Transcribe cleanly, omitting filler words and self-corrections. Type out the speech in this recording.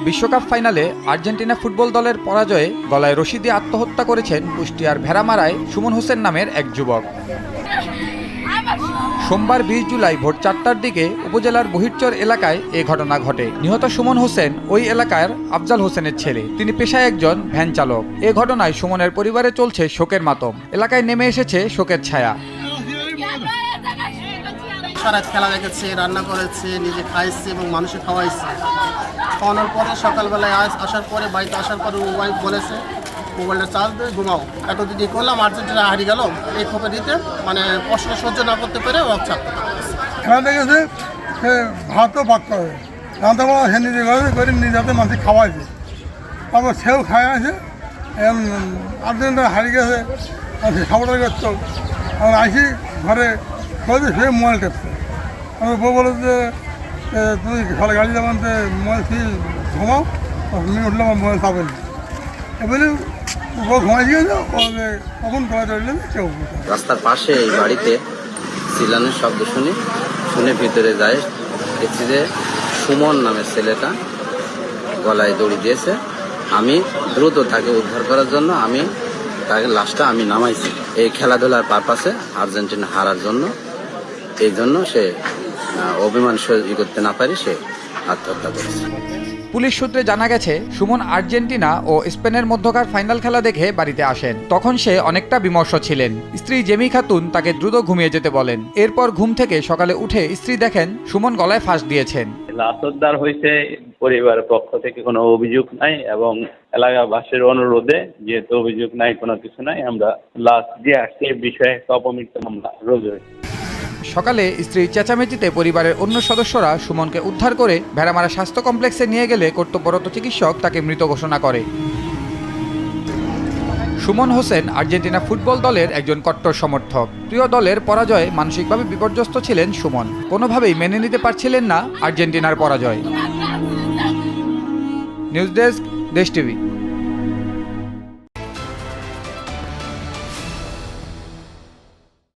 বিশ্বকাপ ফাইনালে Argentina football দলের পরাজয়ে গলায় রশি দিয়ে আত্মহত্যা করেছেন কুষ্টিয়ার ভেড়ামারায় সুমন হোসেন নামের এক যুবক। সোমবার ২০ জুলাই ভোর ৪টার দিকে উপজেলার বহিরচর এলাকায় এ ঘটনা ঘটে। নিহত সুমন হোসেন ওই এলাকার আফজাল হোসেনের ছেলে। তিনি পেশায় একজন ভ্যান চালক। এ ঘটনায় সুমনের পরিবারে চলছে শোকের মাতম। এলাকায় নেমে এসেছে শোকের ছায়া। সারা খেলা দেখেছে, রান্না করেছে, নিজে খাইছে এবং মানুষে খাওয়াইছে। খাওয়ানোর পরে সকালবেলায় আসার পরে বাড়িতে আসার পরে ওয়াইফ বলেছে মোবাইলটা চার্জ দিয়ে ঘুমাও। এতদিনই করলাম, আর্জেন্টিনা হারিয়ে গেল, এই খবর দিতে মানে কষ্ট সহ্য না করতে পেরে খেলা দেখেছে, সে ভাতও পাক করে, রান্না বাড়া সে নিজে করে নিজেতে মানুষ খাওয়াইছে। তারপর সেও খাওয়া আছে, আর্জেন্টিনা হারিয়ে গেছে, সে সাপোর্টার করত। আমার আসি ঘরে সে মোবাইল টেপছে। আমি বউ বলে যে তুই সকালে গাড়ি যাবেন মোবাইল ফি ঘুমাও, আমি উঠলাম মোবাইল পাবেন। এবারে বউ ঘুমাই গিয়েছে, কখন ঘুমাই চললেন কেউ। রাস্তার পাশে এই বাড়িতে চিল্লানোর শব্দ শুনে ভিতরে যায়, দেখছি যে সুমন নামের ছেলেটা গলায় দড়ি দিয়েছে। আমি দ্রুত তাকে উদ্ধার করার জন্য তাকে লাশটা আমি নামাইছি। এই খেলাধুলার পারপাসে আর্জেন্টিনা হারার জন্য, এই জন্য সে অভিমান সহ্য করতে না পারি সে আত্মহত্যা করেছে। পুলিশ সূত্রে জানা গেছে, সুমন আর্জেন্টিনা ও স্পেনের মধ্যকার ফাইনাল খেলা দেখে বাড়িতে আসেন। তখন সে অনেকটা বিমর্ষ ছিলেন। স্ত্রী জেমি খাতুন তাকে দ্রুত ঘুমিয়ে যেতে বলেন। এরপর ঘুম থেকে সকালে উঠে স্ত্রী দেখেন সুমন গলায় ফাঁস দিয়েছেন। লাশ উদ্ধার হয়েছে, পরিবারের পক্ষ থেকে কোনো অভিযোগ নাই এবং এলাকাবাসীর অনুরোধে যেহেতু অভিযোগ নাই, কোনো কিছু নাই, আমরা লাশ দিয়ে আসছি। এই বিষয়ে একটা অপমৃত্যু মামলা রুজু হয়েছে। সকালে স্ত্রীর চেঁচামেচিতে পরিবারের অন্য সদস্যরা সুমনকে উদ্ধার করে ভেড়ামারা স্বাস্থ্য কমপ্লেক্সে নিয়ে গেলে কর্তব্যরত চিকিৎসক তাকে মৃত ঘোষণা করে। সুমন হোসেন আর্জেন্টিনা ফুটবল দলের একজন কট্টর সমর্থক। প্রিয় দলের পরাজয়ে মানসিকভাবে বিপর্যস্ত ছিলেন সুমন। কোনোভাবেই মেনে নিতে পারছিলেন না আর্জেন্টিনার পরাজয়। নিউজ ডেস্ক, দেশ টিভি।